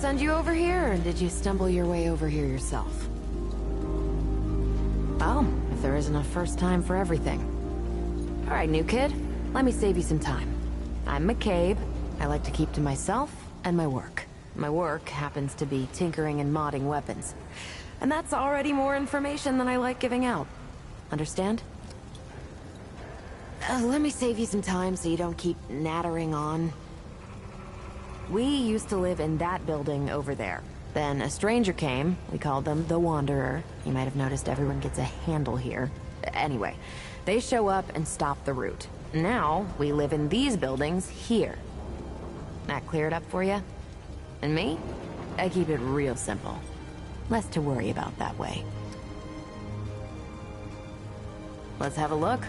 send you over here, or did you stumble your way over here yourself? Well, if there isn't a first time for everything. Alright, new kid. Let me save you some time. I'm McCabe. I like to keep to myself and my work. My work happens to be tinkering and modding weapons. And that's already more information than I like giving out. Understand? Let me save you some time so you don't keep nattering on. We used to live in that building over there. Then a stranger came. We called them the Wanderer. You might have noticed everyone gets a handle here. Anyway, they show up and stop the route. Now, we live in these buildings here. That clear it up for you? And me? I keep it real simple. Less to worry about that way. Let's have a look.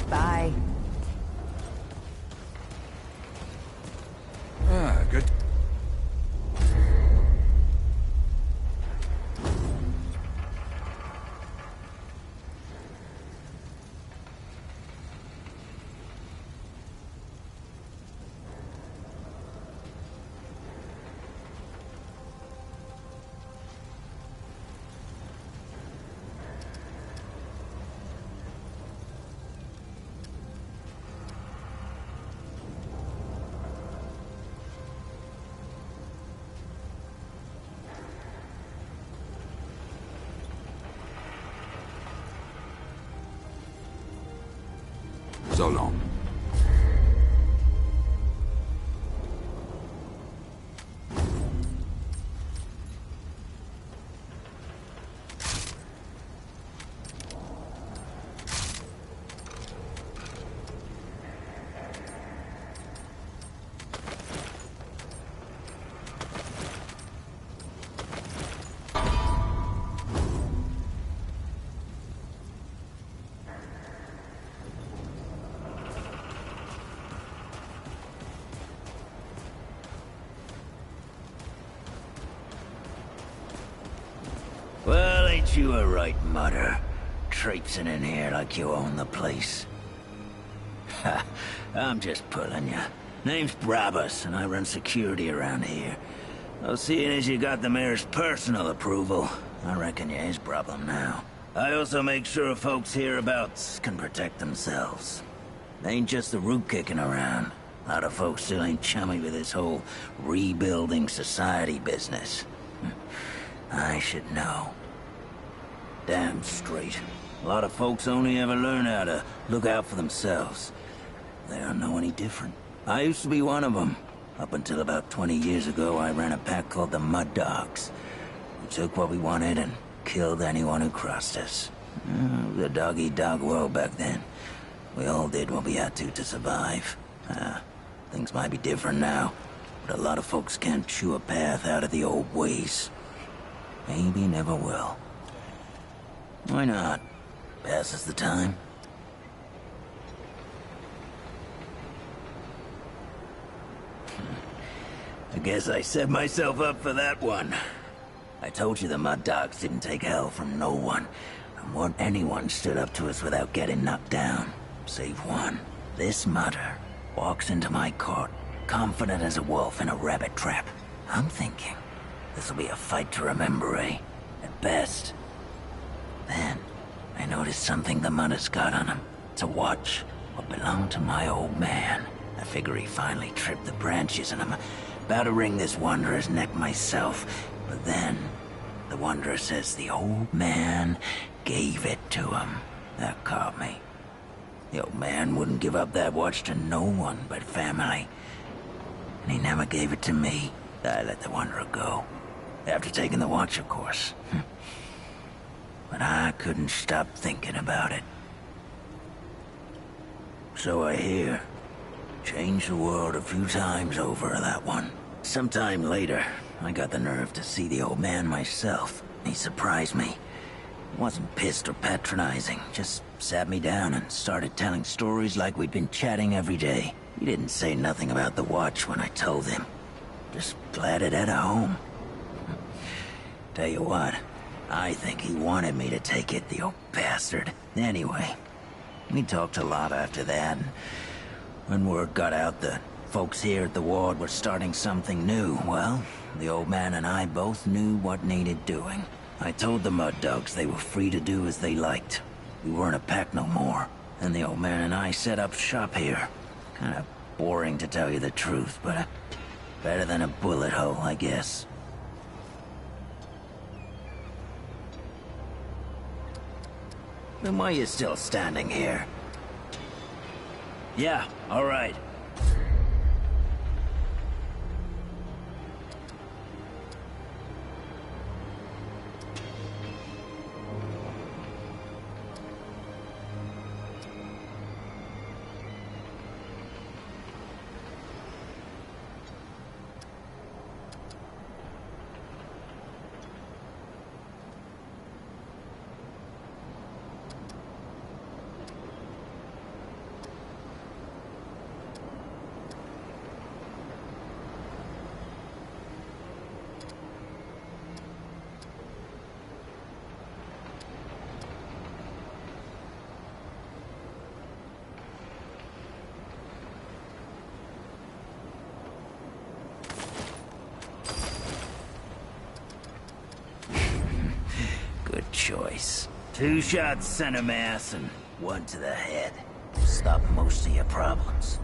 Bye. Good. So long. Well, ain't you a right mutter? Traipsing in here like you own the place. Ha, I'm just pulling ya. Name's Brabus, and I run security around here. Well, seeing as you got the mayor's personal approval, I reckon you his problem now. I also make sure folks hereabouts can protect themselves. Ain't just the root kicking around. A lot of folks still ain't chummy with this whole rebuilding society business. I should know. Damn straight. A lot of folks only ever learn how to look out for themselves. They don't know any different. I used to be one of them. Up until about 20 years ago, I ran a pack called the Mud Dogs. We took what we wanted and killed anyone who crossed us. It was a dog-eat-dog world back then. We all did what we had to survive. Things might be different now, but a lot of folks can't chew a path out of the old ways. Maybe never will. Why not? Passes the time. I guess I set myself up for that one. I told you the Mud Dogs didn't take hell from no one. And won't anyone stood up to us without getting knocked down. Save one. This mudder walks into my court, confident as a wolf in a rabbit trap. I'm thinking, this'll be a fight to remember, eh? At best. Then, I noticed something the mudder's got on him. It's a watch. What belonged to my old man. I figure he finally tripped the branches and I'm about to wring this wanderer's neck myself. But then, the wanderer says the old man gave it to him. That caught me. The old man wouldn't give up that watch to no one but family. And he never gave it to me. I let the Wanderer go. After taking the watch, of course. But I couldn't stop thinking about it. So I hear. Changed the world a few times over, that one. Sometime later, I got the nerve to see the old man myself. He surprised me. He wasn't pissed or patronizing, just sat me down and started telling stories like we'd been chatting every day. He didn't say nothing about the watch when I told him. Just glad it had a home. Tell you what, I think he wanted me to take it, the old bastard. Anyway, we talked a lot after that. When word got out that folks here at the ward were starting something new, well, the old man and I both knew what needed doing. I told the Mud Dogs they were free to do as they liked. We weren't a pack no more, and the old man and I set up shop here. Kinda boring to tell you the truth, but better than a bullet hole, I guess. Then why are you still standing here? Yeah, all right. Good choice. 2 shots center mass and 1 to the head. Stop most of your problems.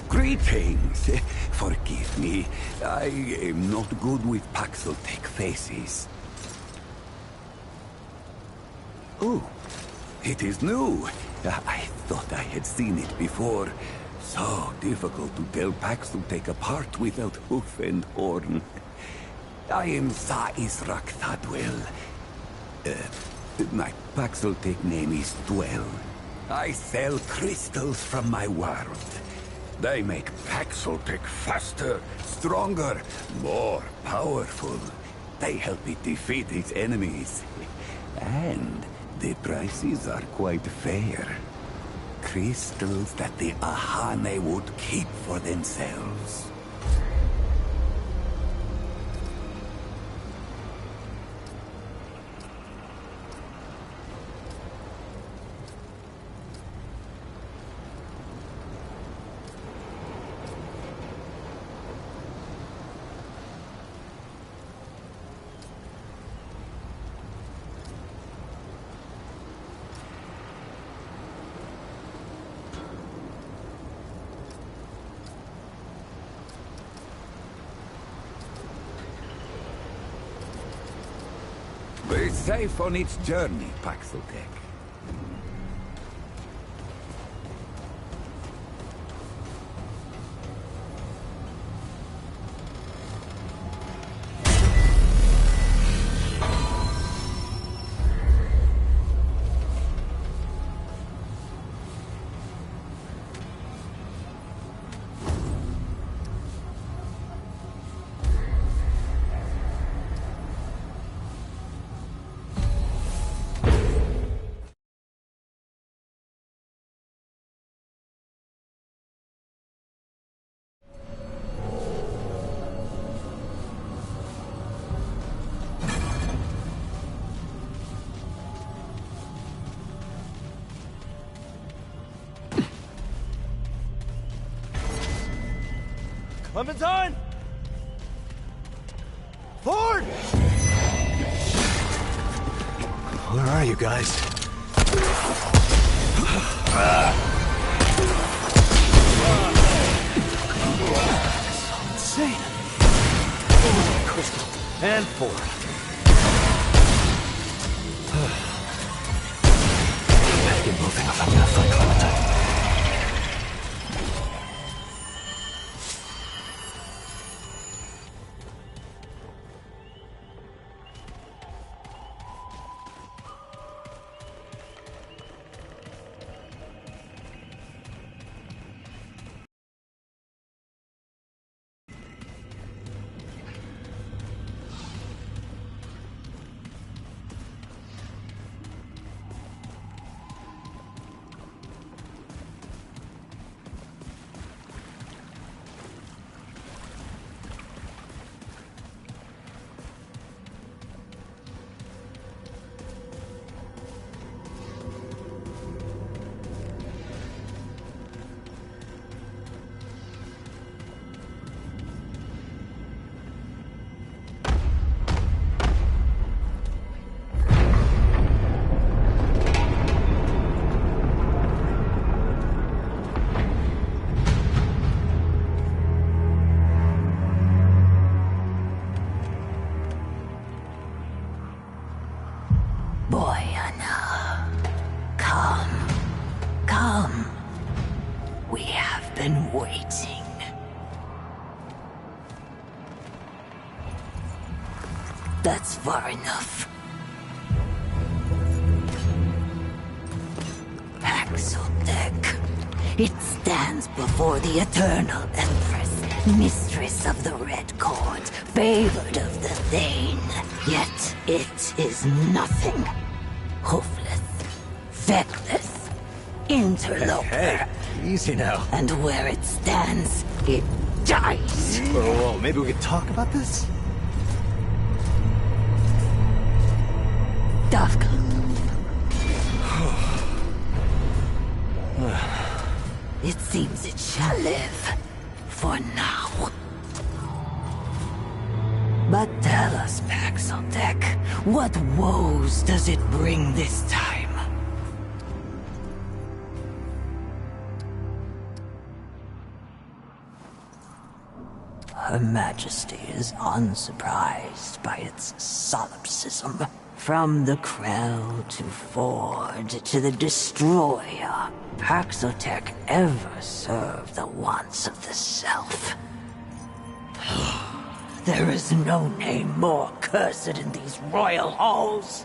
Greetings. Forgive me. I am not good with Paxeltech faces. Oh, it is new. I thought I had seen it before. So difficult to tell Paxeltech apart without hoof and horn. I am Sa Israk Thadwell. My Paxeltech name is Dwell. I sell crystals from my world. They make Paxeltech faster, stronger, more powerful. They help it defeat its enemies. And the prices are quite fair. Crystals that the Ahane would keep for themselves. Be safe on its journey, Paxeltech. Clementine? Ford! Where are you guys? So insane. Crystal and Ford. Get moving if I'm gonna find Clementine. Waiting. That's far enough. Axeldeck. It stands before the eternal Empress, mistress of the Red Court, favored of the Thane. Yet it is nothing. Hoofless, feckless, interloper. Hey, easy now. And where it stands, it dies. Whoa, maybe we could talk about this? Dafka. It seems it shall live. For now. But tell us, Axeldeck, what woes does it bring this time? Her Majesty is unsurprised by its solipsism. From the Krell to Ford to the Destroyer, Axeldeck ever served the wants of the self. There is no name more cursed in these royal halls.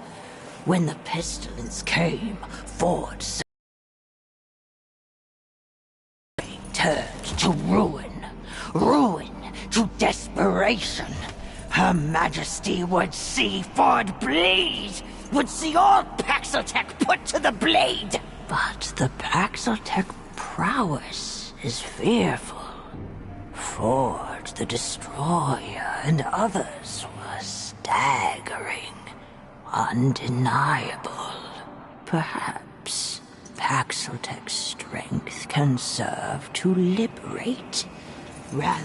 When the pestilence came, Ford turned to ruin. Ruin to desperation. Her Majesty would see Ford bleed! Would see all Axeldeck put to the blade! But the Axeldeck prowess is fearful. Ford, the Destroyer, and others were staggering. Undeniable. Perhaps Axeldeck's strength can serve to liberate, rather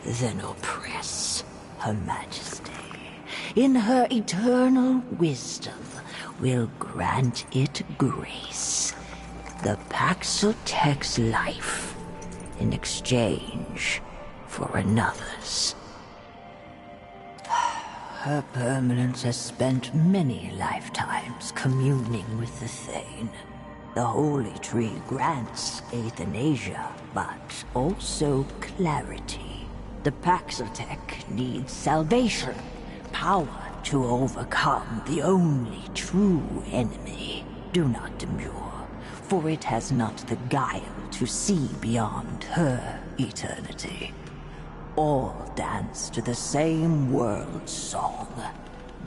than oppress. Her Majesty, in her eternal wisdom, will grant it grace. The Axeldeck's life in exchange for another's. Her permanence has spent many lifetimes communing with the Thane. The Holy Tree grants euthanasia, but also clarity. The Axeldeck needs salvation, power to overcome the only true enemy. Do not demur, for it has not the guile to see beyond her eternity. All dance to the same world song.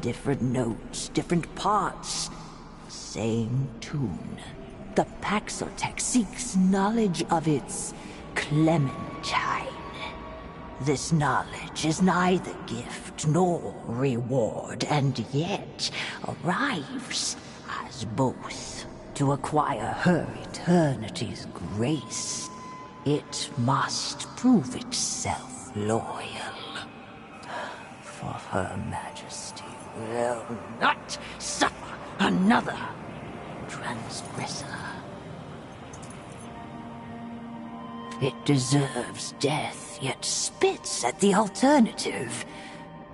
Different notes, different parts, same tune. The Axeldeck seeks knowledge of its Clementine. This knowledge is neither gift nor reward, and yet arrives as both. To acquire her eternity's grace, it must prove itself loyal. For Her Majesty will not suffer another transgressor. It deserves death, yet spits at the alternative.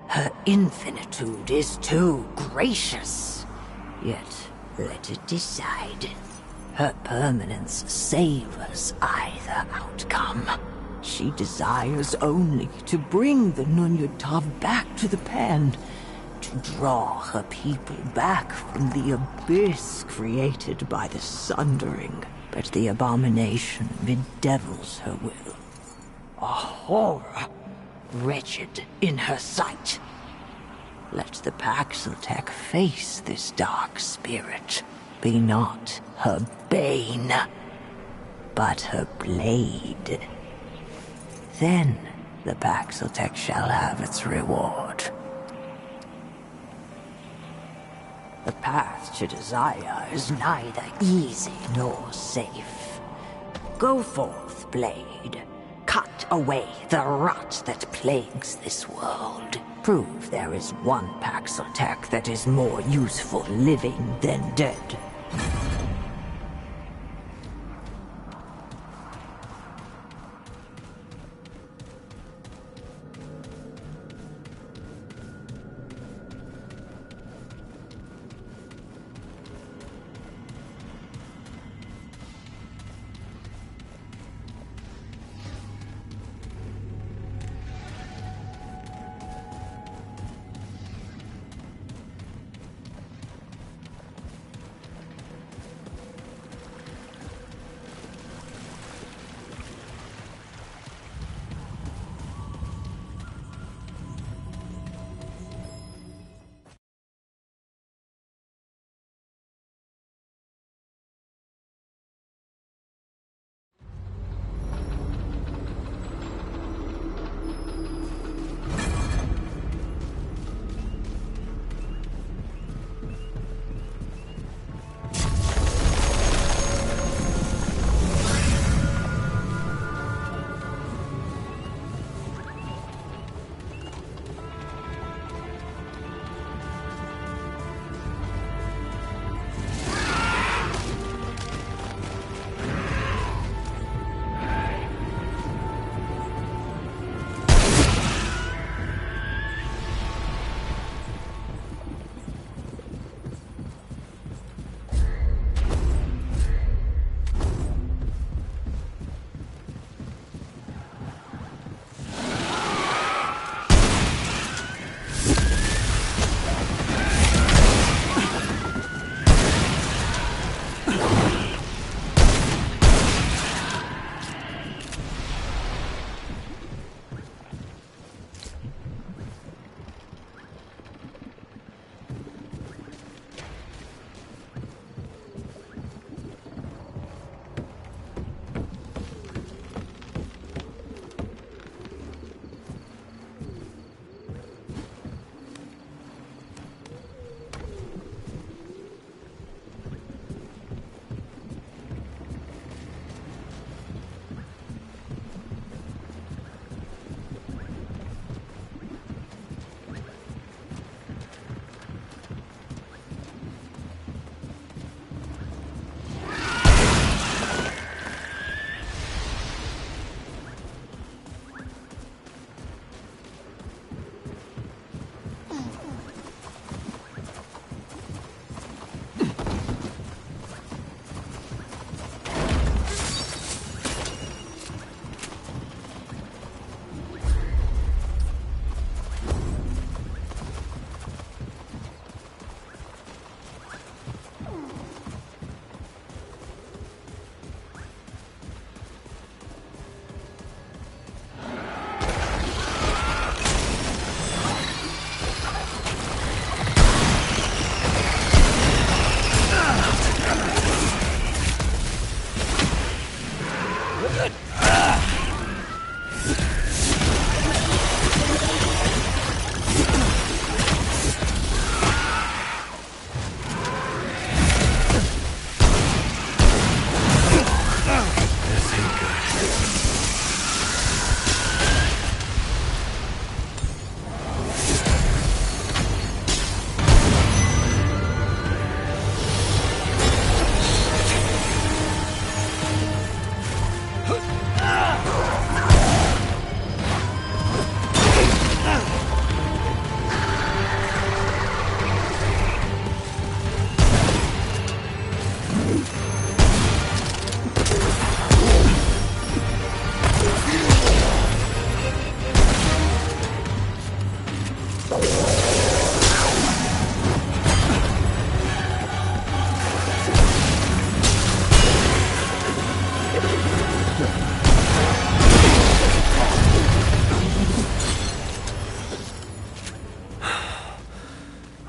Her infinitude is too gracious, yet let it decide. Her permanence savors either outcome. She desires only to bring the Nunyatav back to the Pan, to draw her people back from the abyss created by the Sundering. But the abomination bedevils her will. A horror, wretched in her sight. Let the Paxeltech face this dark spirit. Be not her bane, but her blade. Then the Paxeltech shall have its reward. The path to desire is neither easy nor safe. Go forth, blade. Cut away the rot that plagues this world. Prove there is one Paxeltech that is more useful living than dead.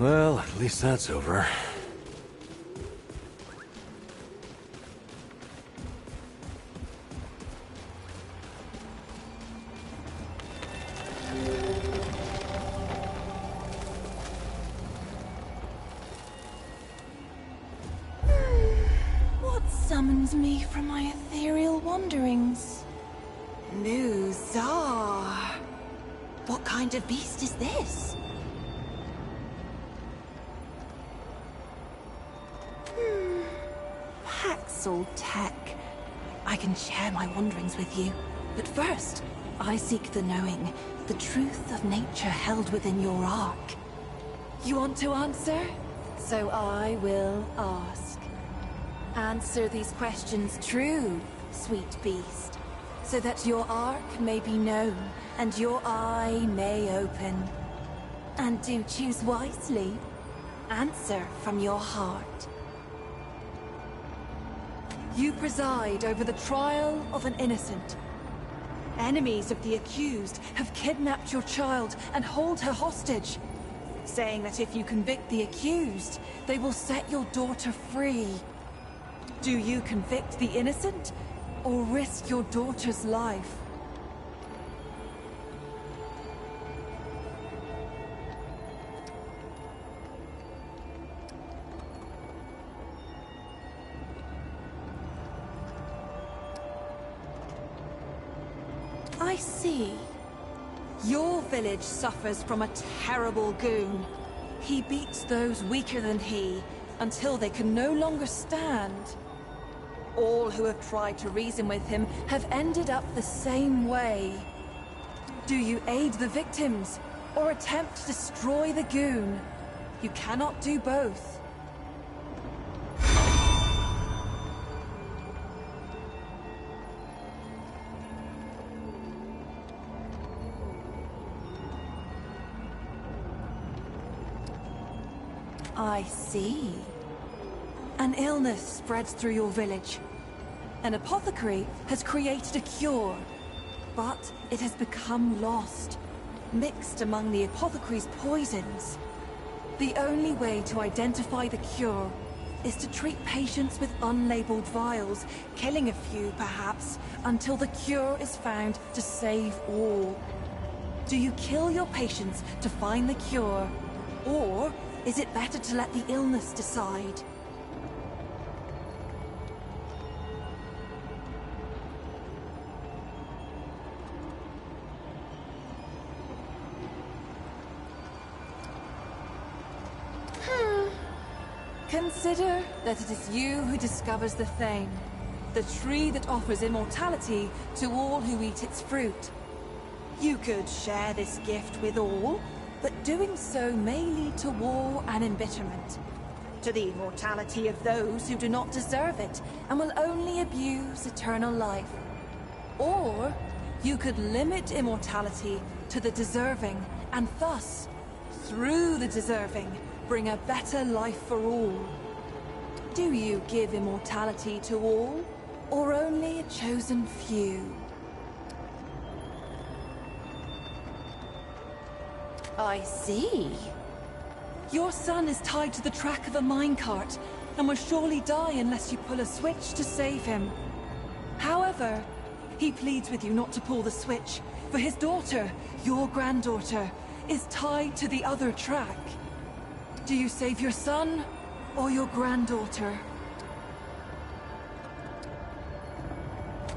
Well, at least that's over. What summons me from my ethereal wanderings? New Czar. What kind of beast is this? Paxel Tech. I can share my wanderings with you. But first, I seek the knowing, the truth of nature held within your ark. You want to answer? So I will ask. Answer these questions true, sweet beast, so that your ark may be known and your eye may open. And do choose wisely. Answer from your heart. You preside over the trial of an innocent. Enemies of the accused have kidnapped your child and hold her hostage, saying that if you convict the accused, they will set your daughter free. Do you convict the innocent, or risk your daughter's life? I see. Your village suffers from a terrible goon. He beats those weaker than he, until they can no longer stand. All who have tried to reason with him have ended up the same way. Do you aid the victims, or attempt to destroy the goon? You cannot do both. I see. An illness spreads through your village. An apothecary has created a cure, but it has become lost, mixed among the apothecary's poisons. The only way to identify the cure is to treat patients with unlabeled vials, killing a few perhaps, until the cure is found to save all. Do you kill your patients to find the cure, or is it better to let the illness decide? Consider that it is you who discovers the Thane, the tree that offers immortality to all who eat its fruit. You could share this gift with all, but doing so may lead to war and embitterment, to the immortality of those who do not deserve it and will only abuse eternal life. Or you could limit immortality to the deserving, and thus, through the deserving, bring a better life for all. Do you give immortality to all, or only a chosen few? I see. Your son is tied to the track of a minecart, and will surely die unless you pull a switch to save him. However, he pleads with you not to pull the switch, for his daughter, your granddaughter, is tied to the other track. Do you save your son, or your granddaughter?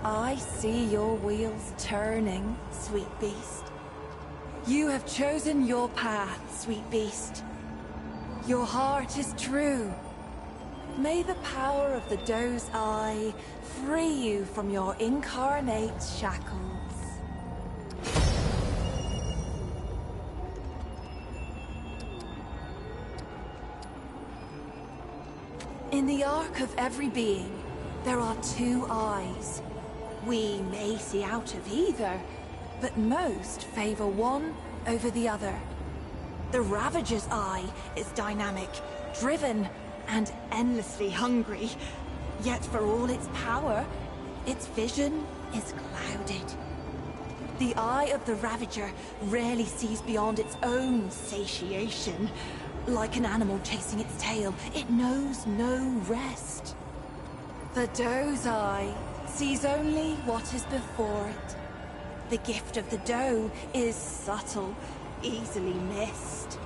I see your wheels turning, sweet beast. You have chosen your path, sweet beast. Your heart is true. May the power of the doe's eye free you from your incarnate shackles. In the arc of every being, there are two eyes. We may see out of either, but most favor one over the other. The Ravager's eye is dynamic, driven, and endlessly hungry. Yet for all its power, its vision is clouded. The eye of the Ravager rarely sees beyond its own satiation. Like an animal chasing its tail, it knows no rest. The doe's eye sees only what is before it. The gift of the doe is subtle, easily missed.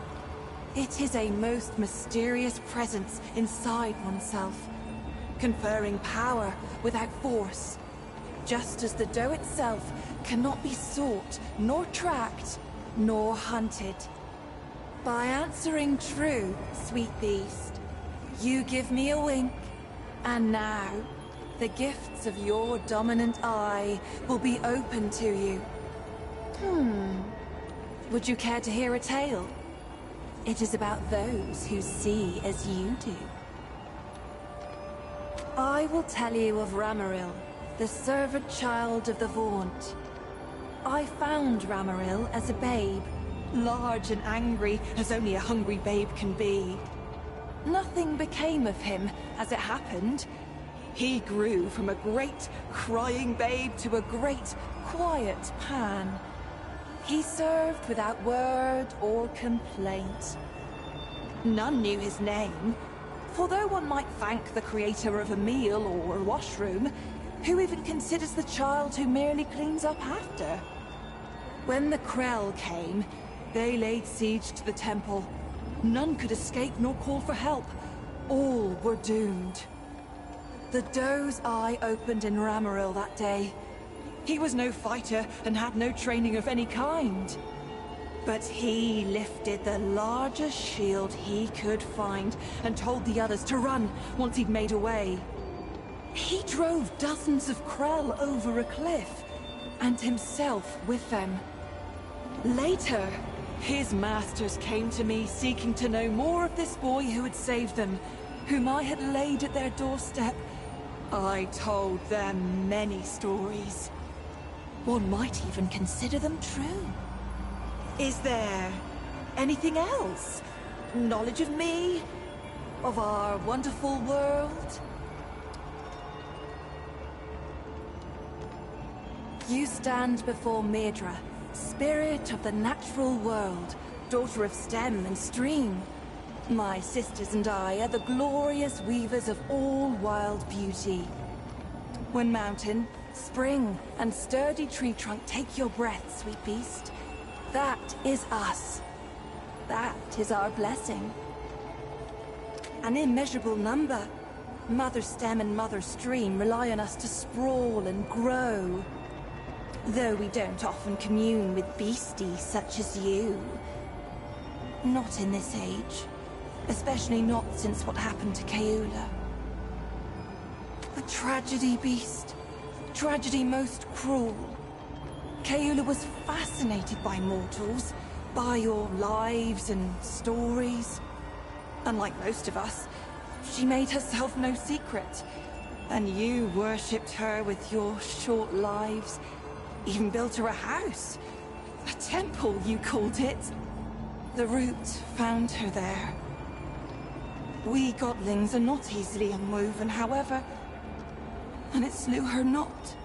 It is a most mysterious presence inside oneself, conferring power without force, just as the doe itself cannot be sought, nor tracked, nor hunted. By answering true, sweet beast, you give me a wink, and now, the gifts of your dominant eye will be open to you. Would you care to hear a tale? It is about those who see as you do. I will tell you of Ramaril, the servant child of the Vaunt. I found Ramaril as a babe, large and angry as only a hungry babe can be. Nothing became of him, as it happened. He grew from a great, crying babe to a great, quiet Pan. He served without word or complaint. None knew his name, for though one might thank the creator of a meal or a washroom, who even considers the child who merely cleans up after? When the Krell came, they laid siege to the temple. None could escape nor call for help. All were doomed. The doe's eye opened in Ramaril that day. He was no fighter and had no training of any kind. But he lifted the largest shield he could find and told the others to run once he'd made away. He drove dozens of Krell over a cliff, and himself with them. Later, his masters came to me seeking to know more of this boy who had saved them, whom I had laid at their doorstep. I told them many stories. One might even consider them true. Is there anything else? Knowledge of me? Of our wonderful world? You stand before Medra, spirit of the natural world, daughter of stem and stream. My sisters and I are the glorious weavers of all wild beauty. When mountain, spring, and sturdy tree trunk take your breath, sweet beast, that is us. That is our blessing. An immeasurable number. Mother stem and mother stream rely on us to sprawl and grow. Though we don't often commune with beasties such as you. Not in this age. Especially not since what happened to Keula. A tragedy, beast. Tragedy most cruel. Keula was fascinated by mortals, by your lives and stories. Unlike most of us, she made herself no secret. And you worshipped her with your short lives. Even built her a house. A temple, you called it. The root found her there. We godlings are not easily unwoven, however. And it slew her not.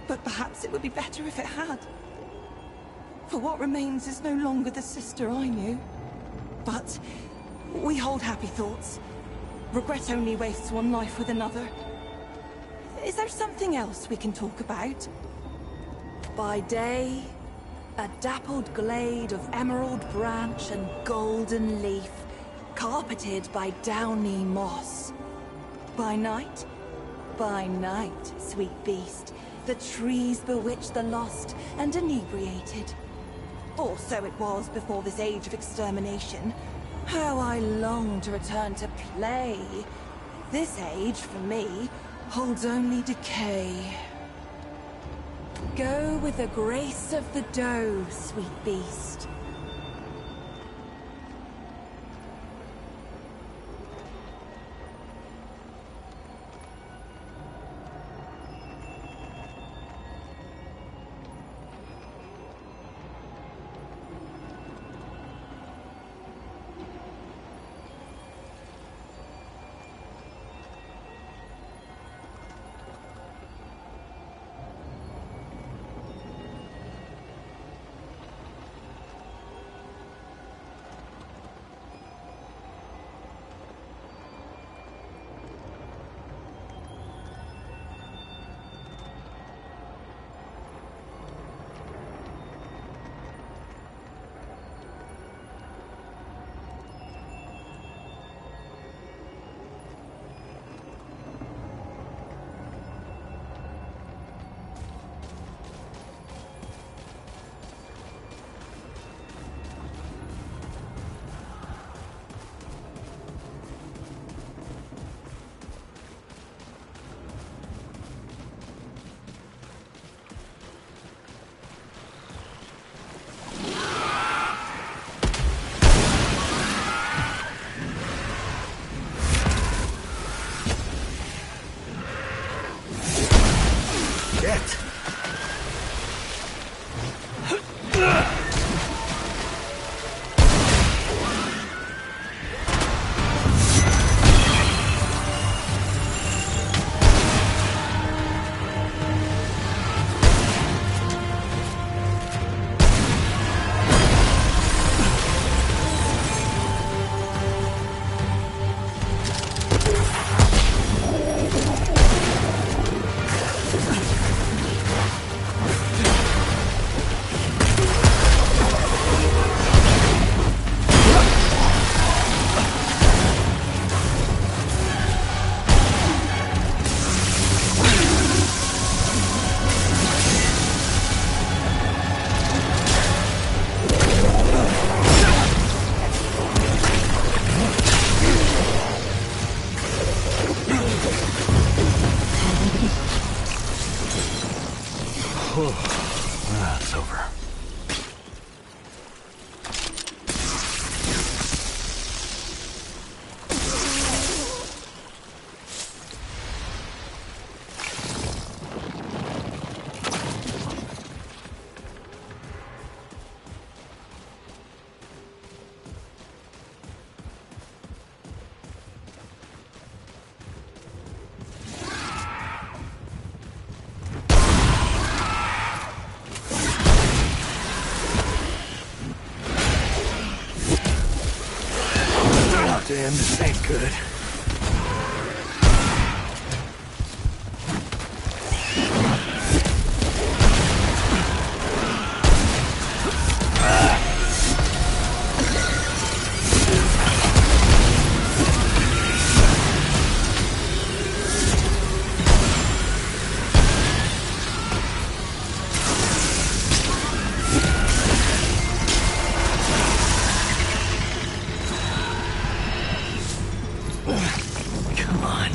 But perhaps it would be better if it had. For what remains is no longer the sister I knew. But we hold happy thoughts. Regret only wastes one life with another. Is there something else we can talk about? By day, a dappled glade of emerald branch and golden leaf, carpeted by downy moss. By night, sweet beast, the trees bewitch the lost and inebriated. Or so it was before this age of extermination. How I long to return to play. This age, for me, holds only decay. Go with the grace of the doe, sweet beast. Damn, this ain't good. Come on.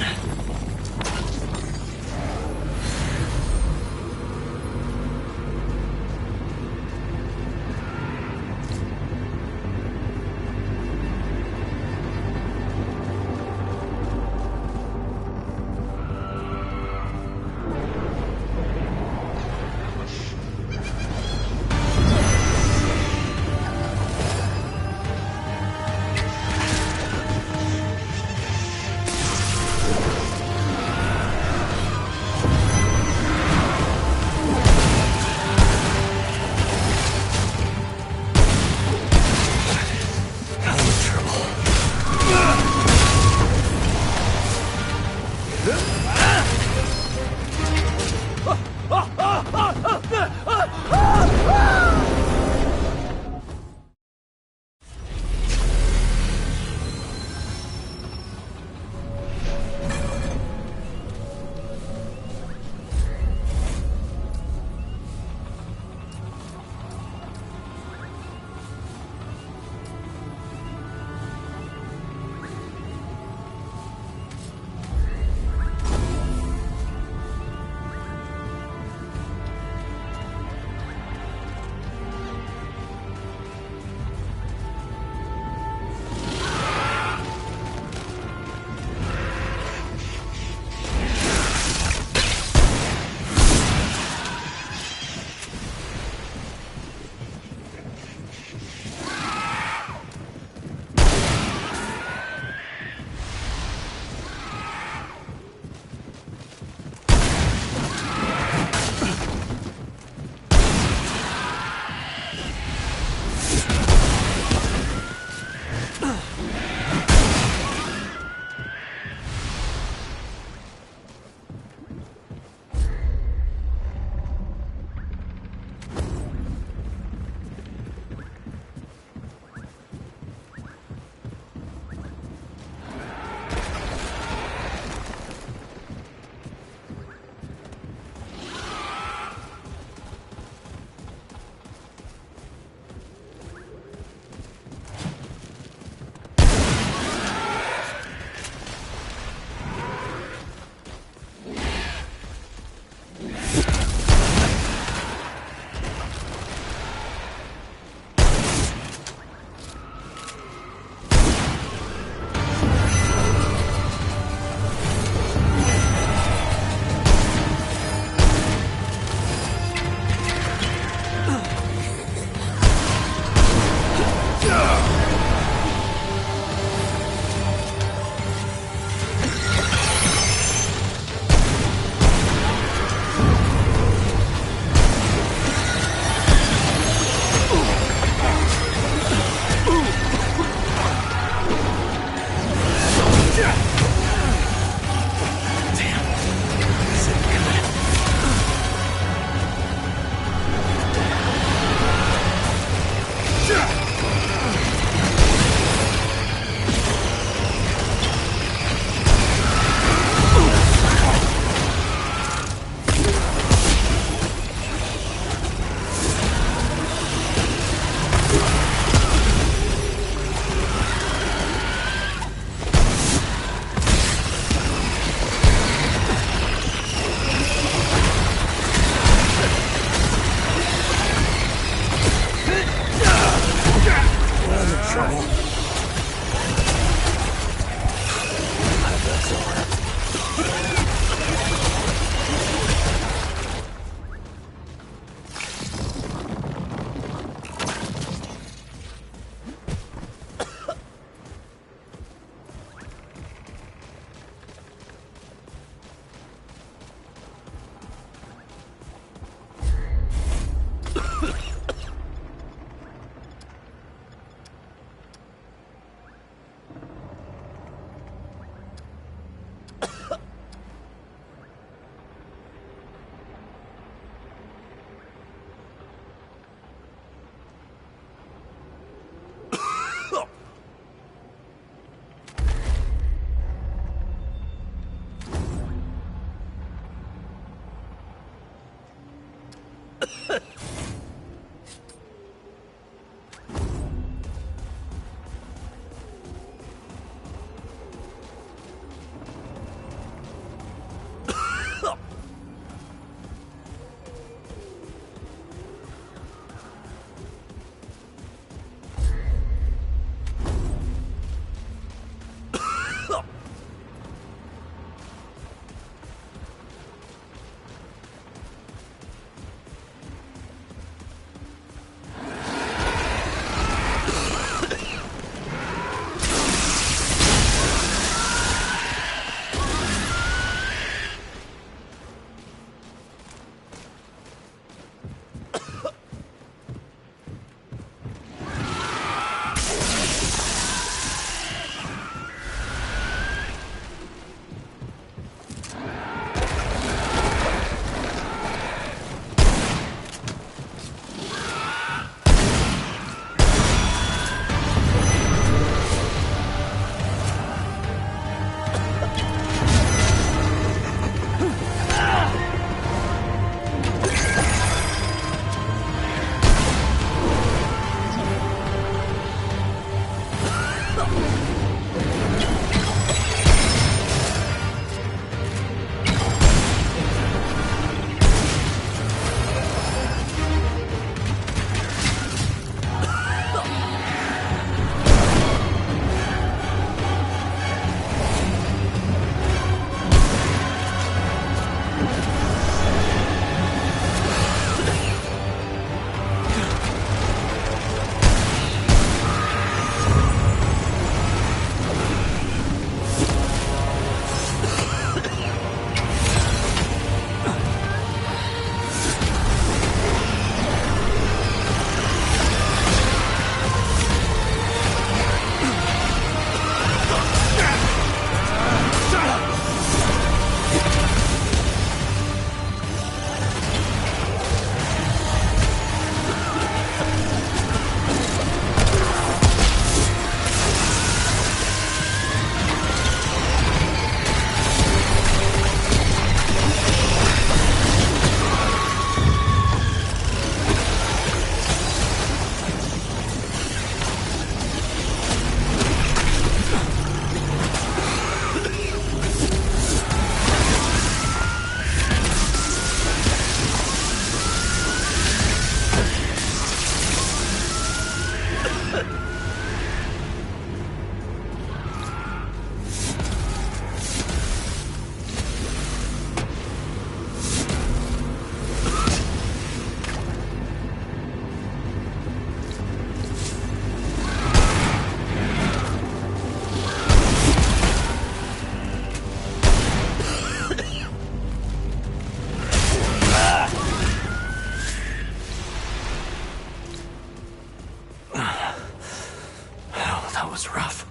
was rough.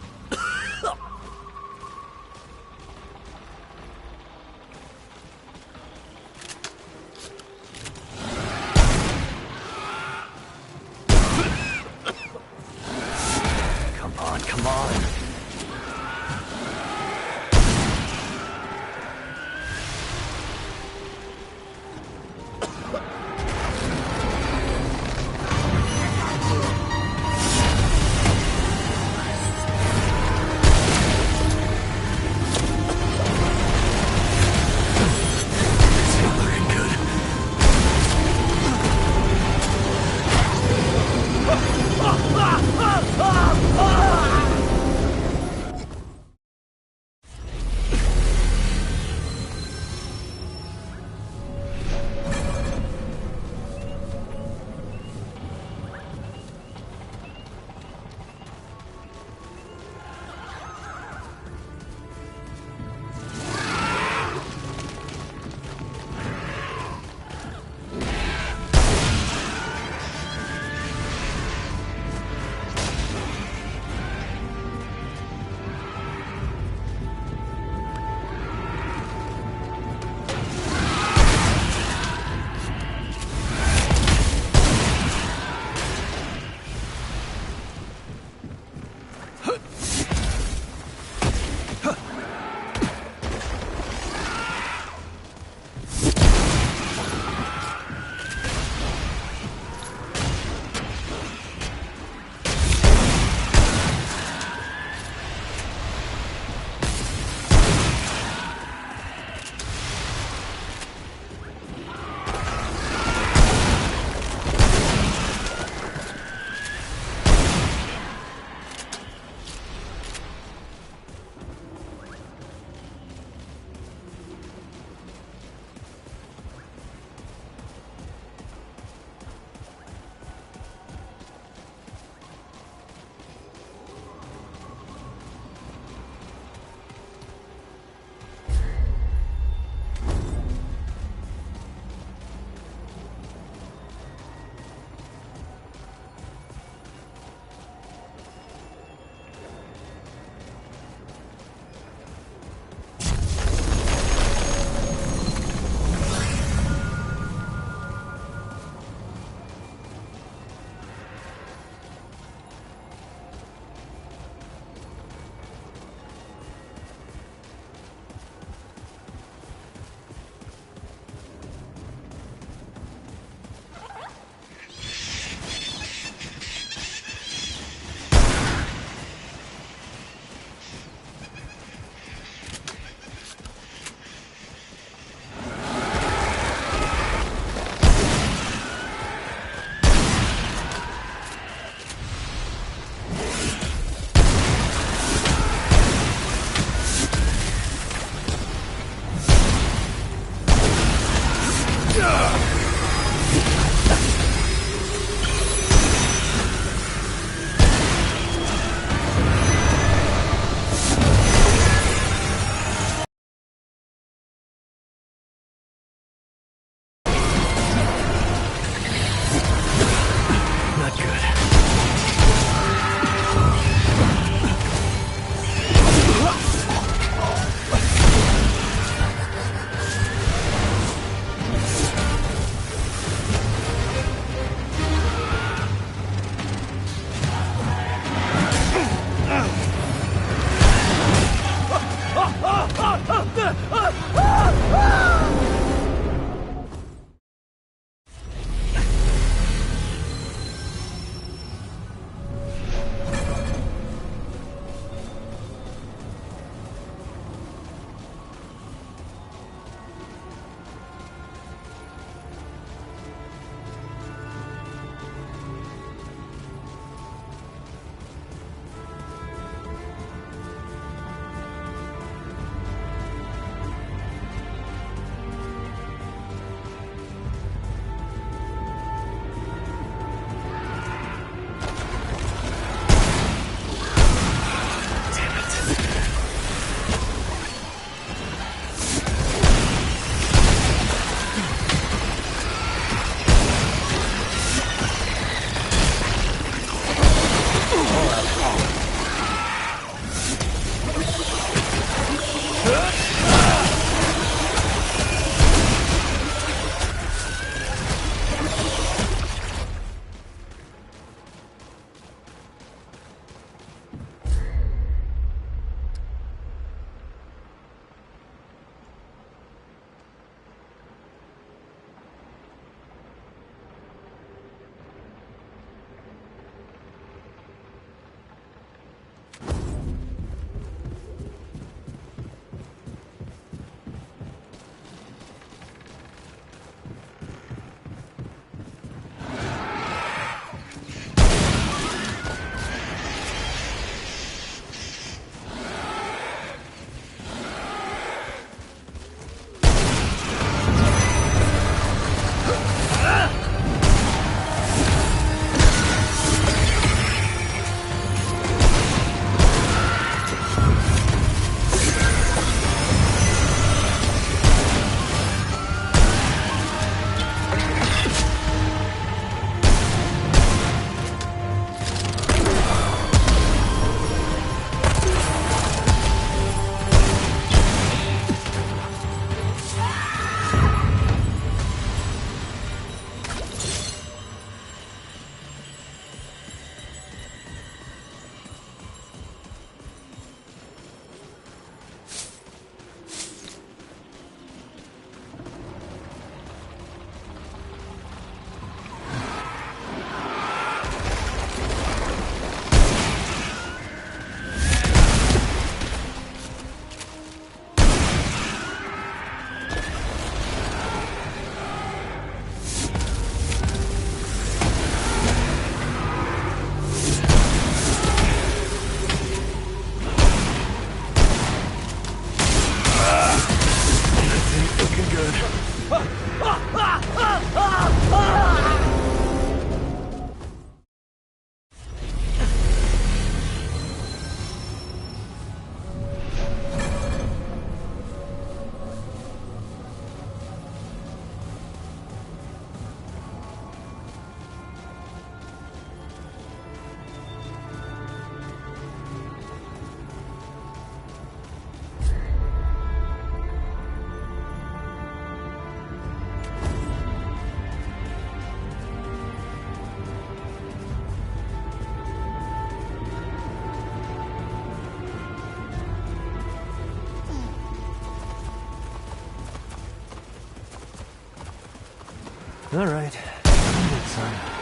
Come on, come on. All right. I'm good, son.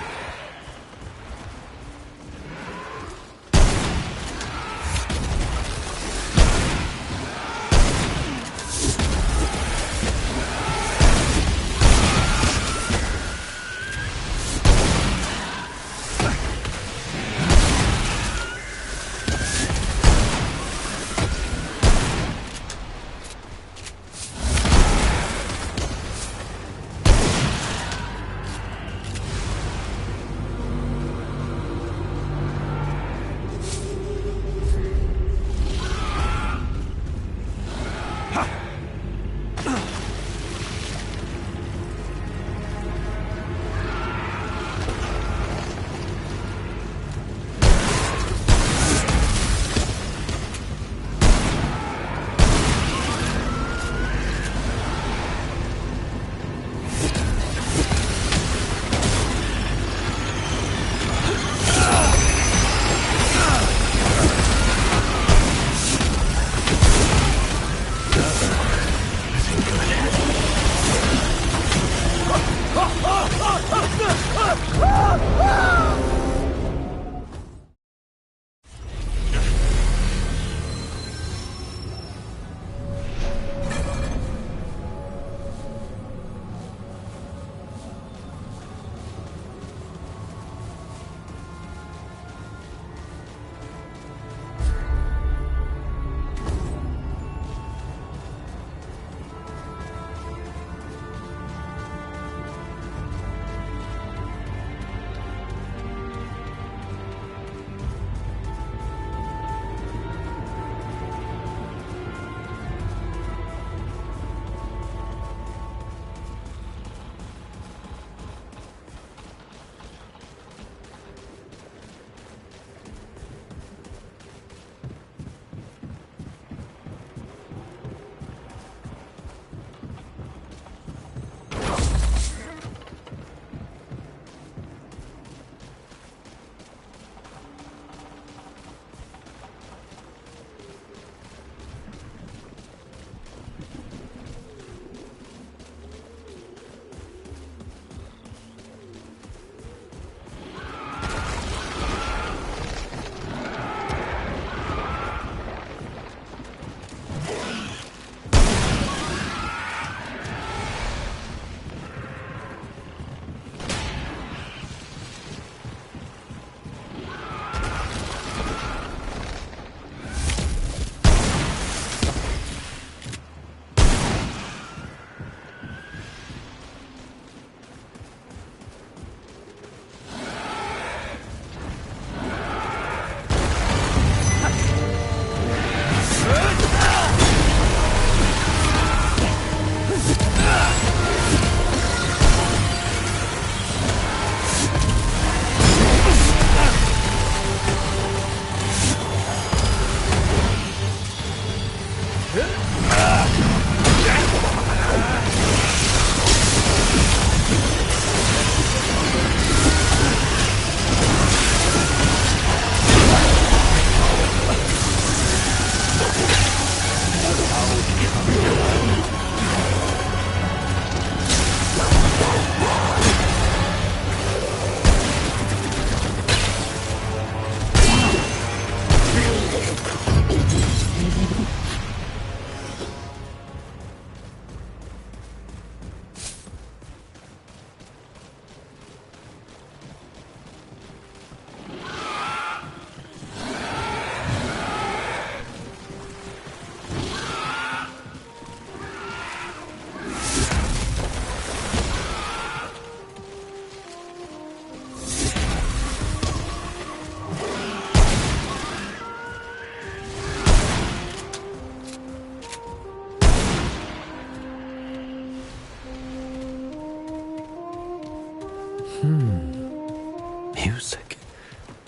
Music?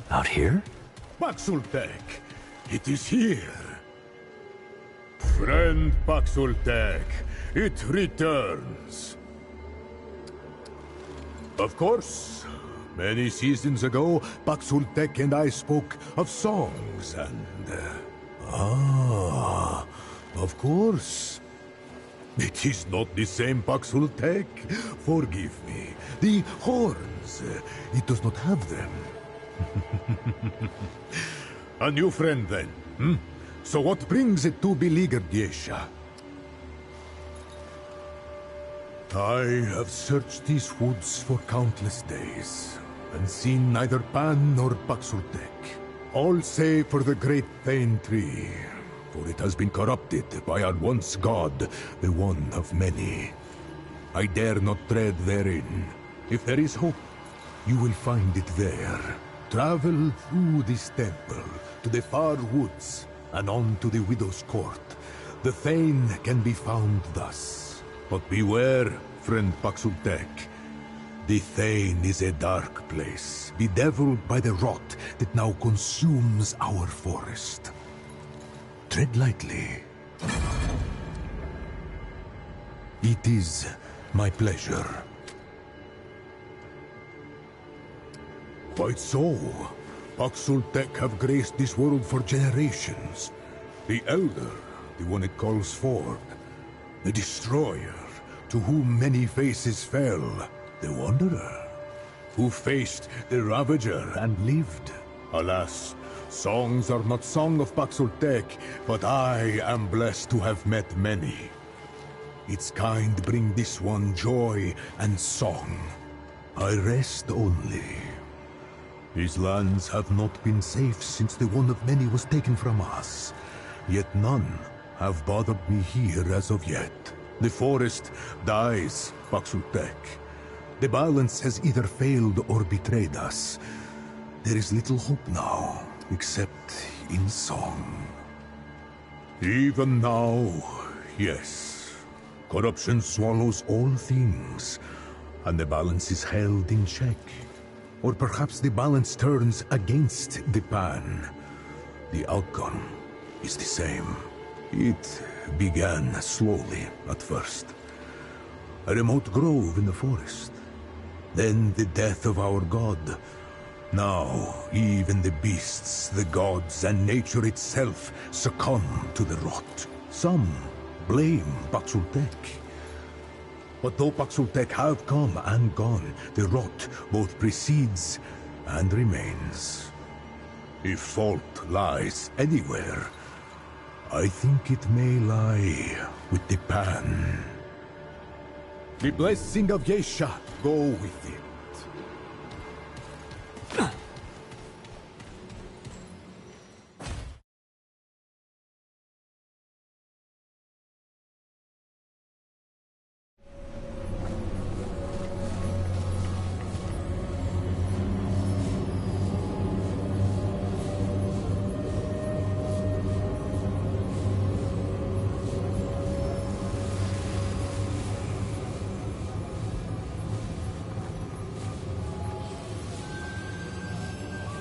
Out here? Paxultek, it is here. Friend Paxultek, it returns. Of course, many seasons ago, Paxultek and I spoke of songs and... of course. It is not the same Paxultek. Forgive me. The horns, it does not have them. A new friend then, hmm? So what brings it to beleaguered Yesha? I have searched these woods for countless days, and seen neither Pan nor Paxultek. All save for the great Thane tree, for it has been corrupted by our once god, the one of many. I dare not tread therein. If there is hope, you will find it there. Travel through this temple, to the far woods, and on to the Widow's Court. The Thane can be found thus. But beware, friend Paxultek. The Thane is a dark place, bedeviled by the rot that now consumes our forest. Tread lightly. It is my pleasure. Quite so. Paxultek have graced this world for generations. The Elder, the one it calls forth. The Destroyer, to whom many faces fell. The Wanderer, who faced the Ravager and lived. Alas, songs are not sung of Paxultek, but I am blessed to have met many. Its kind bring this one joy and song. I rest only. These lands have not been safe since the one of many was taken from us. Yet none have bothered me here as of yet. The forest dies, Paxultek. The balance has either failed or betrayed us. There is little hope now, except in song. Even now, yes. Corruption swallows all things, and the balance is held in check. Or perhaps the balance turns against the Pan. The outcome is the same. It began slowly at first. A remote grove in the forest. Then the death of our god. Now, even the beasts, the gods, and nature itself succumb to the rot. Some blame Paxultek. But though Paxultek have come and gone, the rot both precedes and remains. If fault lies anywhere, I think it may lie with the Pan. The blessing of Yesha go with it.